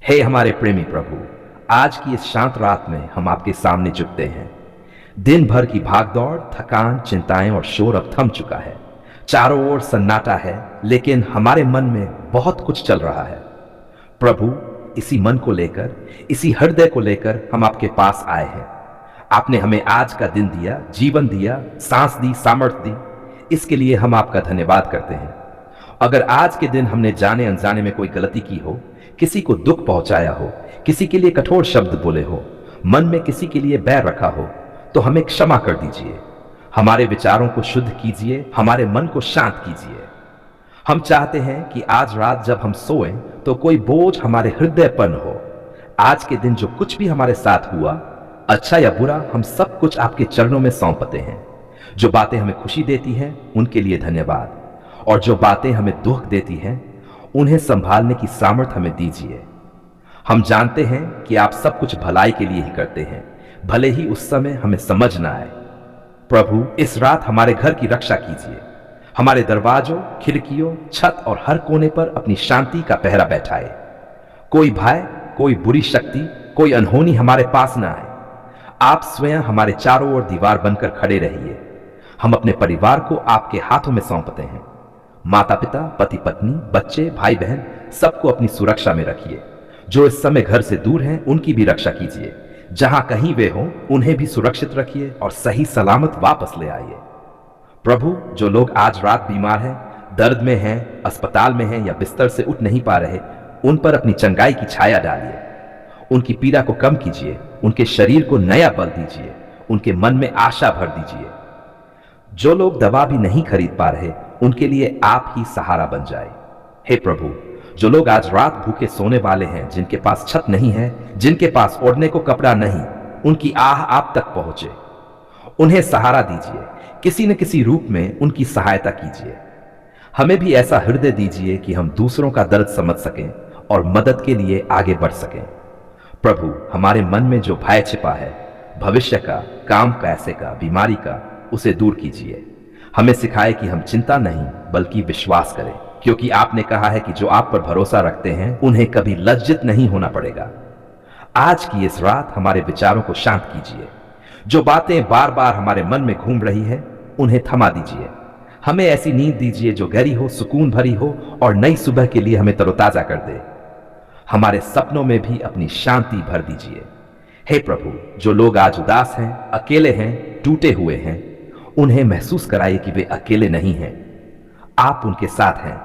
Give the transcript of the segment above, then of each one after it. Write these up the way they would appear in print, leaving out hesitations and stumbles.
हे हमारे प्रेमी प्रभु, आज की इस शांत रात में हम आपके सामने झुकते हैं। दिन भर की भागदौड़, थकान, चिंताएं और शोर अब थम चुका है। चारों ओर सन्नाटा है, लेकिन हमारे मन में बहुत कुछ चल रहा है। प्रभु, इसी मन को लेकर, इसी हृदय को लेकर हम आपके पास आए हैं। आपने हमें आज का दिन दिया, जीवन दिया, सांस दी, सामर्थ्य दी। इसके लिए हम आपका धन्यवाद करते हैं। अगर आज के दिन हमने जाने अनजाने में कोई गलती की हो, किसी को दुख पहुंचाया हो, किसी के लिए कठोर शब्द बोले हो, मन में किसी के लिए बैर रखा हो, तो हमें क्षमा कर दीजिए। हमारे विचारों को शुद्ध कीजिए, हमारे मन को शांत कीजिए। हम चाहते हैं कि आज रात जब हम सोएं तो कोई बोझ हमारे हृदय पर न हो। आज के दिन जो कुछ भी हमारे साथ हुआ, अच्छा या बुरा, हम सब कुछ आपके चरणों में सौंपते हैं। जो बातें हमें खुशी देती हैं उनके लिए धन्यवाद, और जो बातें हमें दुख देती हैं उन्हें संभालने की सामर्थ्य हमें दीजिए। हम जानते हैं कि आप सब कुछ भलाई के लिए ही करते हैं, भले ही उस समय हमें समझ ना आए। प्रभु, इस रात हमारे घर की रक्षा कीजिए। हमारे दरवाजों, खिड़कियों, छत और हर कोने पर अपनी शांति का पहरा बैठाए। कोई भय, कोई बुरी शक्ति, कोई अनहोनी हमारे पास ना आए। आप स्वयं हमारे चारों ओर दीवार बनकर खड़े रहिए। हम अपने परिवार को आपके हाथों में सौंपते हैं। माता पिता, पति पत्नी, बच्चे, भाई बहन, सबको अपनी सुरक्षा में रखिए। जो इस समय घर से दूर हैं उनकी भी रक्षा कीजिए। जहां कहीं वे हों उन्हें भी सुरक्षित रखिए और सही सलामत वापस ले आइए। प्रभु, जो लोग आज रात बीमार हैं, दर्द में हैं, अस्पताल में हैं या बिस्तर से उठ नहीं पा रहे, उन पर अपनी चंगाई की छाया डालिए। उनकी पीड़ा को कम कीजिए, उनके शरीर को नया बल दीजिए, उनके मन में आशा भर दीजिए। जो लोग दवा भी नहीं खरीद पा रहे, उनके लिए आप ही सहारा बन जाए। हे प्रभु, जो लोग आज रात भूखे सोने वाले हैं, जिनके पास छत नहीं है, जिनके पास ओढ़ने को कपड़ा नहीं, उनकी आह आप तक पहुंचे। उन्हें सहारा दीजिए, किसी न किसी रूप में उनकी सहायता कीजिए। हमें भी ऐसा हृदय दीजिए कि हम दूसरों का दर्द समझ सकें और मदद के लिए आगे बढ़ सकें। प्रभु, हमारे मन में जो भय छिपा है, भविष्य का, काम पैसे का, बीमारी का, उसे दूर कीजिए। हमें सिखाए कि हम चिंता नहीं बल्कि विश्वास करें, क्योंकि आपने कहा है कि जो आप पर भरोसा रखते हैं उन्हें कभी लज्जित नहीं होना पड़ेगा। आज की इस रात हमारे विचारों को शांत कीजिए। जो बातें बार बार हमारे मन में घूम रही है उन्हें थमा दीजिए। हमें ऐसी नींद दीजिए जो गहरी हो, सुकून भरी हो और नई सुबह के लिए हमें तरोताजा कर दे। हमारे सपनों में भी अपनी शांति भर दीजिए। हे प्रभु, जो लोग आज उदास हैं, अकेले हैं, टूटे हुए हैं, उन्हें महसूस कराइए कि वे अकेले नहीं हैं। आप उनके साथ हैं।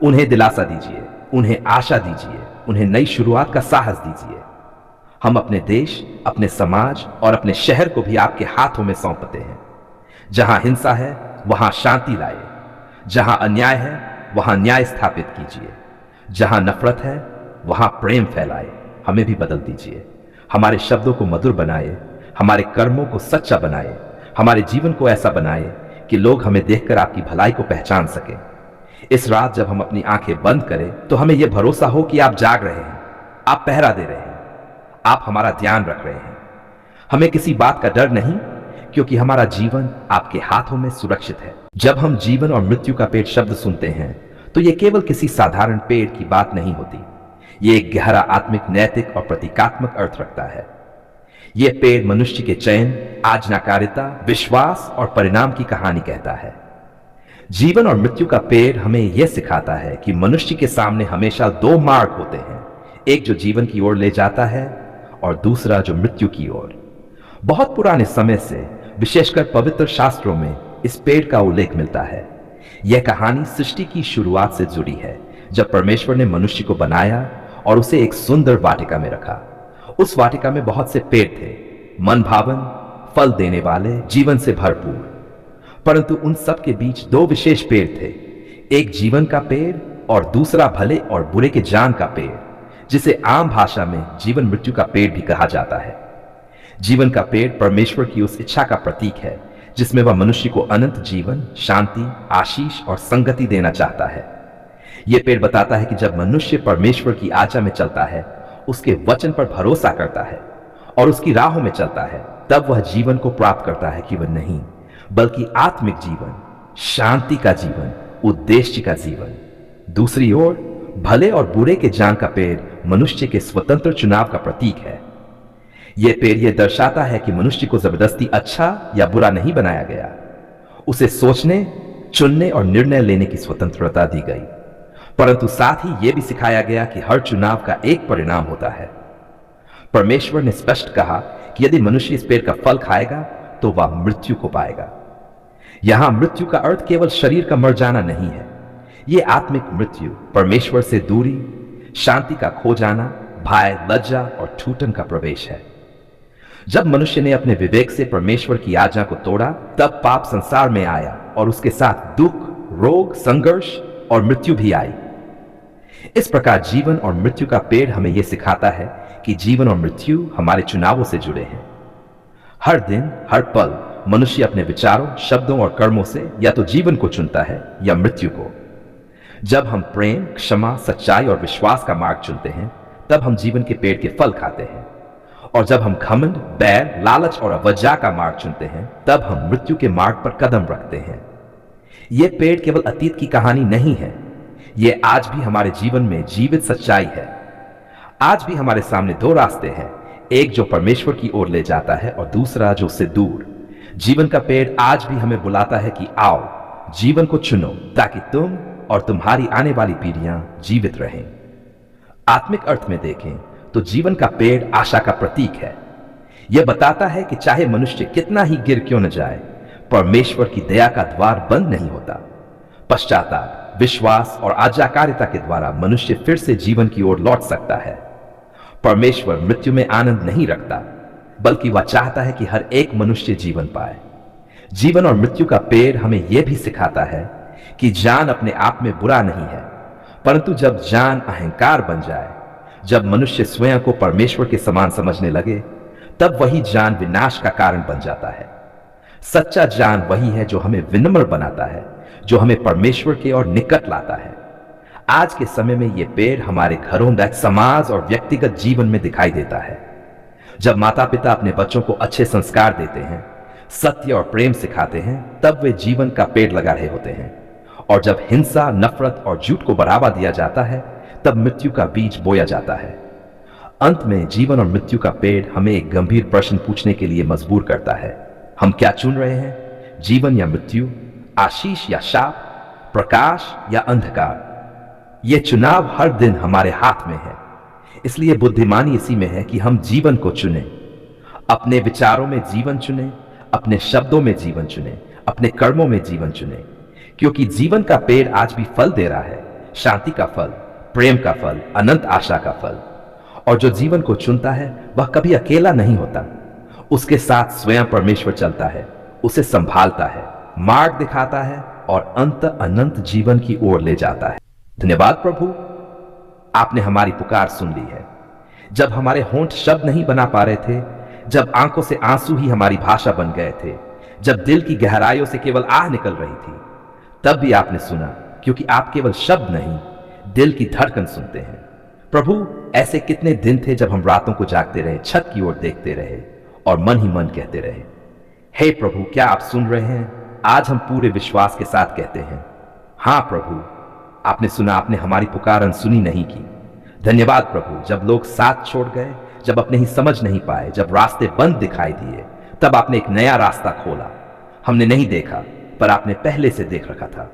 उन्हें दिलासा दीजिए, उन्हें आशा दीजिए, उन्हें नई शुरुआत का साहस दीजिए। हम अपने देश, अपने समाज और अपने शहर को भी आपके हाथों में सौंपते हैं। जहां हिंसा है वहां शांति लाए, जहां अन्याय है वहां न्याय स्थापित कीजिए, जहां नफरत है वहां प्रेम फैलाए। हमें भी बदल दीजिए। हमारे शब्दों को मधुर बनाए, हमारे कर्मों को सच्चा बनाए, हमारे जीवन को ऐसा बनाए कि लोग हमें देखकर आपकी भलाई को पहचान सकें। इस रात जब हम अपनी आंखें बंद करें तो हमें यह भरोसा हो कि आप जाग रहे हैं, आप पहरा दे रहे हैं, आप हमारा ध्यान रख रहे हैं। हमें किसी बात का डर नहीं, क्योंकि हमारा जीवन आपके हाथों में सुरक्षित है। जब हम जीवन और मृत्यु का पेड़ शब्द सुनते हैं तो यह केवल किसी साधारण पेड़ की बात नहीं होती। यह एक गहरा आत्मिक, नैतिक और प्रतीकात्मक अर्थ रखता है। यह पेड़ मनुष्य के चयन, आज्ञाकारिता, विश्वास और परिणाम की कहानी कहता है। जीवन और मृत्यु का पेड़ हमें यह सिखाता है कि मनुष्य के सामने हमेशा दो मार्ग होते हैं, एक जो जीवन की ओर ले जाता है और दूसरा जो मृत्यु की ओर। बहुत पुराने समय से, विशेषकर पवित्र शास्त्रों में, इस पेड़ का उल्लेख मिलता है। यह कहानी सृष्टि की शुरुआत से जुड़ी है, जब परमेश्वर ने मनुष्य को बनाया और उसे एक सुंदर वाटिका में रखा। उस वाटिका में बहुत से पेड़ थे, मन भावन, फल देने वाले, जीवन से भरपूर। परंतु उन सब के बीच दो विशेष पेड़ थे, एक जीवन का पेड़ और दूसरा भले और बुरे के ज्ञान का पेड़, जिसे आम भाषा में जीवन मृत्यु का पेड़ भी कहा जाता है। जीवन का पेड़ परमेश्वर की उस इच्छा का प्रतीक है जिसमें वह मनुष्य को अनंत जीवन, शांति, आशीष और संगति देना चाहता है। यह पेड़ बताता है कि जब मनुष्य परमेश्वर की आज्ञा में चलता है, उसके वचन पर भरोसा करता है और उसकी राहों में चलता है, तब वह जीवन को प्राप्त करता है, केवल नहीं बल्कि आत्मिक जीवन, शांति का जीवन, उद्देश्य का जीवन। दूसरी ओर भले और बुरे के जान का पेड़ मनुष्य के स्वतंत्र चुनाव का प्रतीक है। यह पेड़ यह दर्शाता है कि मनुष्य को जबरदस्ती अच्छा या बुरा नहीं बनाया गया, उसे सोचने, चुनने और निर्णय लेने की स्वतंत्रता दी गई, परंतु साथ ही यह भी सिखाया गया कि हर चुनाव का एक परिणाम होता है। परमेश्वर ने स्पष्ट कहा कि यदि मनुष्य इस पेड़ का फल खाएगा तो वह मृत्यु को पाएगा। यहां मृत्यु का अर्थ केवल शरीर का मर जाना नहीं है, यह आत्मिक मृत्यु, परमेश्वर से दूरी, शांति का खो जाना, भय, लज्जा और ठूठन का प्रवेश है। जब मनुष्य ने अपने विवेक से परमेश्वर की आज्ञा को तोड़ा, तब पाप संसार में आया और उसके साथ दुख, रोग, संघर्ष और मृत्यु भी आई। इस प्रकार जीवन और मृत्यु का पेड़ हमें यह सिखाता है कि जीवन और मृत्यु हमारे चुनावों से जुड़े हैं। हर दिन, हर पल मनुष्य अपने विचारों, शब्दों और कर्मों से या तो जीवन को चुनता है या मृत्यु को। जब हम प्रेम, क्षमा, सच्चाई और विश्वास का मार्ग चुनते हैं, तब हम जीवन के पेड़ के फल खाते हैं, और जब हम घमंड, बैर, लालच और अवज्ञा का मार्ग चुनते हैं, तब हम मृत्यु के मार्ग पर कदम रखते हैं। यह पेड़ केवल अतीत की कहानी नहीं है, यह आज भी हमारे जीवन में जीवित सच्चाई है। आज भी हमारे सामने दो रास्ते हैं, एक जो परमेश्वर की ओर ले जाता है और दूसरा जो उससे दूर। जीवन का पेड़ आज भी हमें बुलाता है कि आओ, जीवन को चुनो, ताकि तुम और तुम्हारी आने वाली पीढ़ियां जीवित रहें। आत्मिक अर्थ में देखें तो जीवन का पेड़ आशा का प्रतीक है। यह बताता है कि चाहे मनुष्य कितना ही गिर क्यों न जाए, परमेश्वर की दया का द्वार बंद नहीं होता। पश्चाताप, विश्वास और आज्ञाकारिता के द्वारा मनुष्य फिर से जीवन की ओर लौट सकता है। परमेश्वर मृत्यु में आनंद नहीं रखता, बल्कि वह चाहता है कि हर एक मनुष्य जीवन पाए। जीवन और मृत्यु का पेड़ हमें यह भी सिखाता है कि जान अपने आप में बुरा नहीं है, परंतु जब जान अहंकार बन जाए, जब मनुष्य स्वयं को परमेश्वर के समान समझने लगे, तब वही जान विनाश का कारण बन जाता है। सच्चा जान वही है जो हमें विनम्र बनाता है, जो हमें परमेश्वर के और निकट लाता है। आज के समय में यह पेड़ हमारे घरों, समाज और व्यक्तिगत जीवन में दिखाई देता है। जब माता पिता अपने बच्चों को अच्छे संस्कार देते हैं, सत्य और प्रेम सिखाते हैं, तब वे जीवन का पेड़ लगा रहे होते हैं। और जब हिंसा, नफरत और झूठ को बढ़ावा दिया जाता है, तब मृत्यु का बीज बोया जाता है। अंत में जीवन और मृत्यु का पेड़ हमें एक गंभीर प्रश्न पूछने के लिए मजबूर करता है। हम क्या चुन रहे हैं, जीवन या मृत्यु, आशीष या शाप, प्रकाश या अंधकार? यह चुनाव हर दिन हमारे हाथ में है। इसलिए बुद्धिमानी इसी में है कि हम जीवन को चुनें, अपने विचारों में जीवन चुनें, अपने शब्दों में जीवन चुनें, अपने कर्मों में जीवन चुनें, क्योंकि जीवन का पेड़ आज भी फल दे रहा है, शांति का फल, प्रेम का फल, अनंत आशा का फल। और जो जीवन को चुनता है वह कभी अकेला नहीं होता, उसके साथ स्वयं परमेश्वर चलता है, उसे संभालता है, मार्ग दिखाता है और अंत अनंत जीवन की ओर ले जाता है। धन्यवाद प्रभु, आपने हमारी पुकार सुन ली है। जब हमारे होंठ शब्द नहीं बना पा रहे थे, जब आंखों से आंसू ही हमारी भाषा बन गए थे, जब दिल की गहराइयों से केवल आह निकल रही थी, तब भी आपने सुना, क्योंकि आप केवल शब्द नहीं, दिल की धड़कन सुनते हैं। प्रभु, ऐसे कितने दिन थे जब हम रातों को जागते रहे, छत की ओर देखते रहे और मन ही मन कहते रहे, हे प्रभु, क्या आप सुन रहे हैं? आज हम पूरे विश्वास के साथ कहते हैं, हां प्रभु, आपने सुना, आपने हमारी पुकार अनसुनी नहीं की। धन्यवाद प्रभु, जब लोग साथ छोड़ गए, जब अपने ही समझ नहीं पाए, जब रास्ते बंद दिखाई दिए, तब आपने एक नया रास्ता खोला। हमने नहीं देखा, पर आपने पहले से देख रखा था।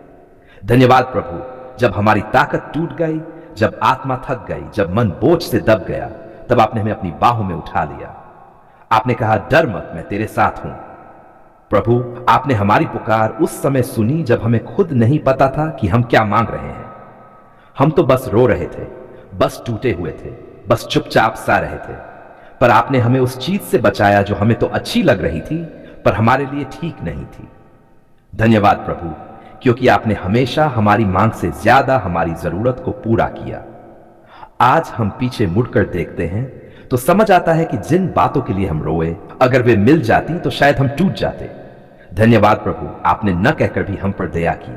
धन्यवाद प्रभु, जब हमारी ताकत टूट गई, जब आत्मा थक गई, जब मन बोझ से दब गया, तब आपने हमें अपनी बाहों में उठा लिया। आपने कहा, डर मत, मैं तेरे साथ हूं। प्रभु, आपने हमारी पुकार उस समय सुनी जब हमें खुद नहीं पता था कि हम क्या मांग रहे हैं। हम तो बस रो रहे थे, बस टूटे हुए थे, बस चुपचाप सा रहे थे, पर आपने हमें उस चीज से बचाया जो हमें तो अच्छी लग रही थी, पर हमारे लिए ठीक नहीं थी। धन्यवाद प्रभु, क्योंकि आपने हमेशा हमारी मांग से ज्यादा हमारी जरूरत को पूरा किया। आज हम पीछे मुड़कर देखते हैं तो समझ आता है कि जिन बातों के लिए हम रोए, अगर वे मिल जाती तो शायद हम टूट जाते। धन्यवाद प्रभु, आपने न कहकर भी हम पर दया की।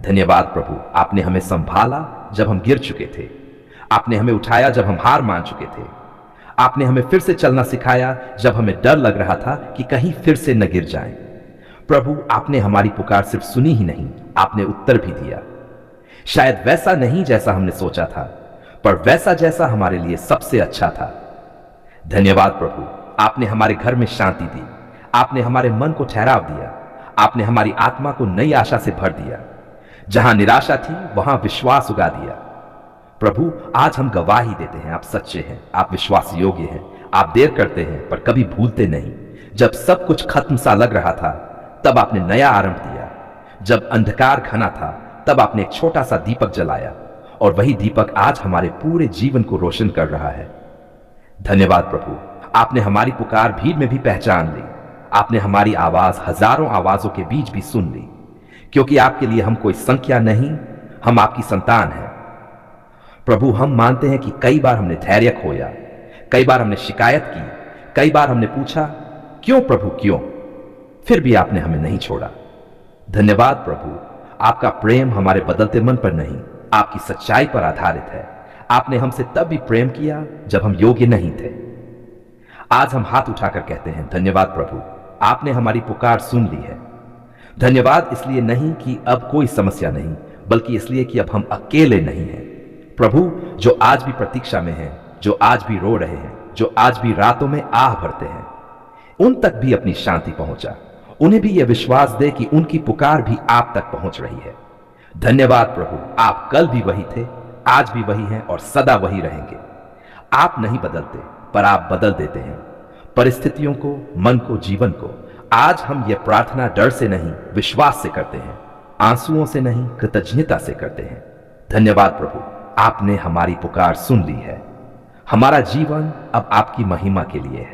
धन्यवाद प्रभु, आपने हमें संभाला जब हम गिर चुके थे, आपने हमें उठाया जब हम हार मान चुके थे, आपने हमें फिर से चलना सिखाया जब हमें डर लग रहा था कि कहीं फिर से न गिर जाएं। प्रभु, आपने हमारी पुकार सिर्फ सुनी ही नहीं, आपने उत्तर भी दिया। शायद वैसा नहीं जैसा हमने सोचा था, पर वैसा जैसा हमारे लिए सबसे अच्छा था। धन्यवाद प्रभु, आपने हमारे घर में शांति दी, आपने हमारे मन को ठहराव दिया, आपने हमारी आत्मा को नई आशा से भर दिया। जहां निराशा थी वहां विश्वास उगा दिया। प्रभु, आज हम गवाही देते हैं, आप सच्चे हैं, आप विश्वास योग्य हैं, आप देर करते हैं पर कभी भूलते नहीं। जब सब कुछ खत्म सा लग रहा था तब आपने नया आरंभ दिया। जब अंधकार घना था तब आपने एक छोटा सा दीपक जलाया, और वही दीपक आज हमारे पूरे जीवन को रोशन कर रहा है। धन्यवाद प्रभु, आपने हमारी पुकार भीड़ में भी पहचान ली, आपने हमारी आवाज हजारों आवाजों के बीच भी सुन ली, क्योंकि आपके लिए हम कोई संख्या नहीं, हम आपकी संतान हैं। प्रभु, हम मानते हैं कि कई बार हमने धैर्य खोया, कई बार हमने शिकायत की, कई बार हमने पूछा क्यों प्रभु क्यों, फिर भी आपने हमें नहीं छोड़ा। धन्यवाद प्रभु, आपका प्रेम हमारे बदलते मन पर नहीं, आपकी सच्चाई पर आधारित है। आपने हमसे तब भी प्रेम किया जब हम योग्य नहीं थे। आज हम हाथ उठाकर कहते हैं धन्यवाद प्रभु, आपने हमारी पुकार सुन ली है। धन्यवाद इसलिए नहीं कि अब कोई समस्या नहीं, बल्कि इसलिए कि अब हम अकेले नहीं हैं। प्रभु, जो आज भी प्रतीक्षा में हैं, जो आज भी रो रहे हैं, जो आज भी रातों में आह भरते हैं, उन तक भी अपनी शांति पहुंचा। उन्हें भी यह विश्वास दे कि उनकी पुकार भी आप तक पहुंच रही है। धन्यवाद प्रभु, आप कल भी वही थे, आज भी वही हैं और सदा वही रहेंगे। आप नहीं बदलते, पर आप बदल देते हैं परिस्थितियों को, मन को, जीवन को। आज हम ये प्रार्थना डर से नहीं, विश्वास से करते हैं, आंसुओं से नहीं, कृतज्ञता से करते हैं। धन्यवाद प्रभु, आपने हमारी पुकार सुन ली है। हमारा जीवन अब आपकी महिमा के लिए है।